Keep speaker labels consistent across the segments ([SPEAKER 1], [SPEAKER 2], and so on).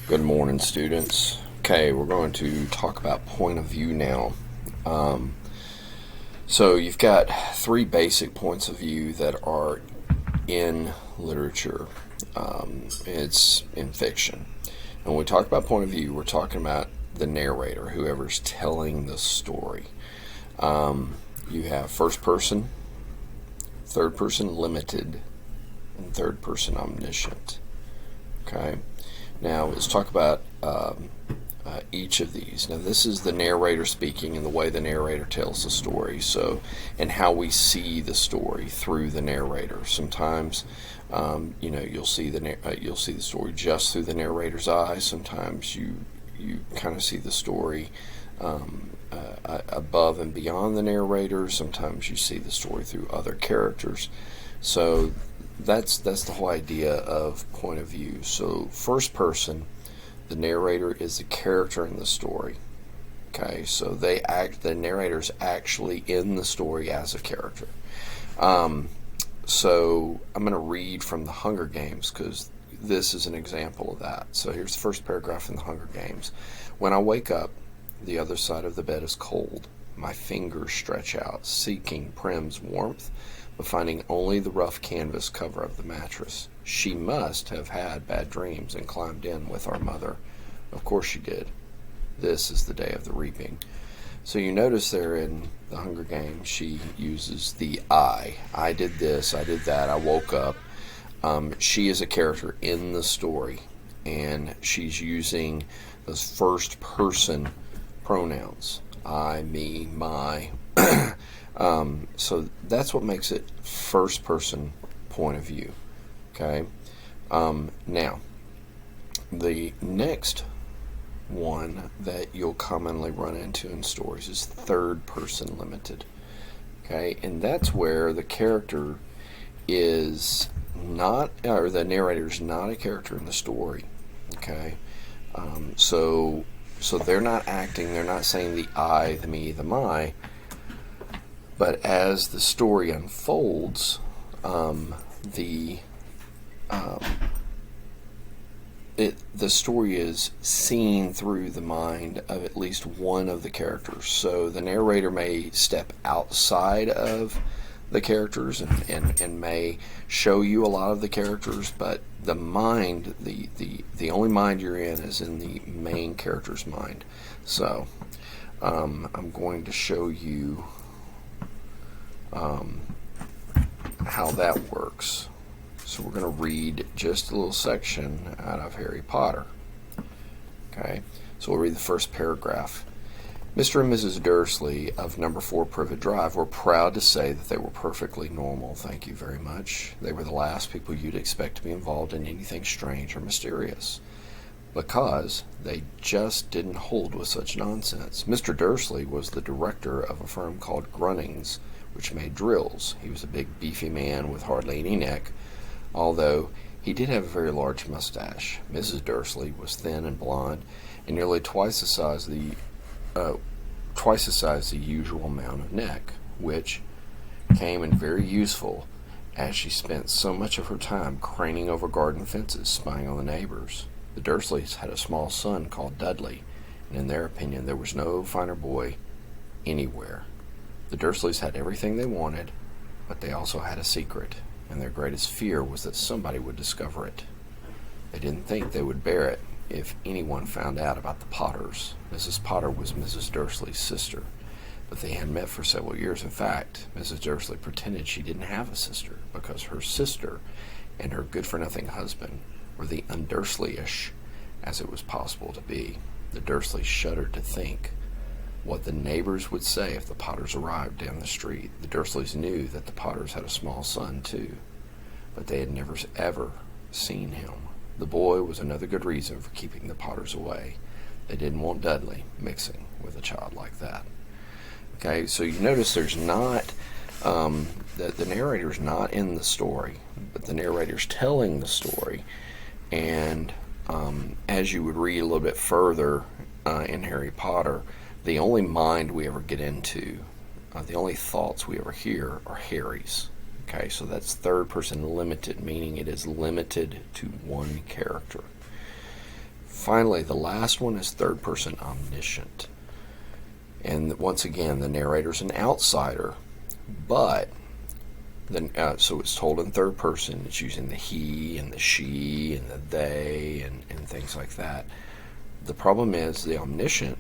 [SPEAKER 1] Good morning, students. Okay, we're going to talk about point of view now. Um, so, you've got three basic points of view that are in literature. It's in fiction. And when we talk about point of view, we're talking about the narrator, whoever's telling the story. You have first person, third person limited, and third person omniscient. Okay? Now, let's talk about each of these. Now, this is the narrator speaking and the way the narrator tells the story. So, and how we see the story through the narrator. Sometimes, you'll see the story just through the narrator's eyes. Sometimes you kind of see the story above and beyond the narrator. Sometimes you see the story through other characters. So that's the whole idea of point of view. So first person, the narrator is the character in the story. Okay, so the narrator's actually in the story as a character. So I'm going to read from the Hunger Games because this is an example of that. So here's the first paragraph in the Hunger Games. When I wake up, the other side of the bed is cold. My fingers stretch out, seeking Prim's warmth, but finding only the rough canvas cover of the mattress. She must have had bad dreams and climbed in with our mother. Of course she did. This is the day of the reaping. So you notice there in the Hunger Games, she uses the I. I did this, I did that, I woke up. She is a character in the story, and she's using those first person pronouns. I, me, my. So that's what makes it first person point of view. Okay. Now, the next one that you'll commonly run into in stories is third person limited. Okay, and that's where the character is not, or the narrator is not a character in the story. Okay, so they're not acting, they're not saying the I, the me, the my, but as the story unfolds, the story is seen through the mind of at least one of the characters. So the narrator may step outside of the characters and may show you a lot of the characters, but the mind, the only mind you're in is in the main character's mind. So I'm going to show you how that works. So we're going to read just a little section out of Harry Potter. Okay, so we'll read the first paragraph. Mr. and Mrs. Dursley of number 4 Privet Drive were proud to say that they were perfectly normal. Thank you very much. They were the last people you'd expect to be involved in anything strange or mysterious, because they just didn't hold with such nonsense. Mr. Dursley was the director of a firm called Grunnings, which made drills. He was a big, beefy man with hardly any neck, although he did have a very large mustache. Mrs. Dursley was thin and blonde, and nearly twice the size the usual amount of neck, which came in very useful as she spent so much of her time craning over garden fences, spying on the neighbors. The Dursleys had a small son called Dudley, and in their opinion there was no finer boy anywhere. The Dursleys had everything they wanted, but they also had a secret, and their greatest fear was that somebody would discover it. They didn't think they would bear it if anyone found out about the Potters. Mrs. Potter was Mrs. Dursley's sister, but they had met for several years. In fact, Mrs. Dursley pretended she didn't have a sister, because her sister and her good-for-nothing husband were the undursley-ish as it was possible to be. The Dursleys shuddered to think what the neighbors would say if the Potters arrived down the street. The Dursleys knew that the Potters had a small son, too, but they had never ever seen him. The boy was another good reason for keeping the Potters away. They didn't want Dudley mixing with a child like that. Okay, so you notice there's not, the narrator's not in the story, but the narrator's telling the story. And as you would read a little bit further in Harry Potter, the only mind we ever get into, the only thoughts we ever hear are Harry's. Okay, so that's third person limited, meaning it is limited to one character. Finally, the last one is third person omniscient. And once again, the narrator's an outsider, but so it's told in third person. It's using the he and the she and the they and things like that. The problem is the omniscient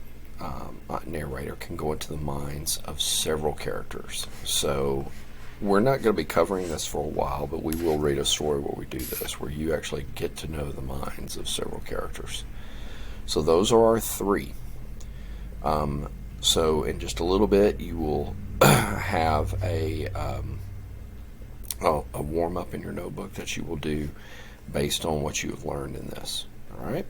[SPEAKER 1] narrator can go into the minds of several characters. So we're not going to be covering this for a while, but we will read a story where we do this, where you actually get to know the minds of several characters. So those are our three. So in just a little bit, you will have a warm-up in your notebook that you will do based on what you have learned in this. All right?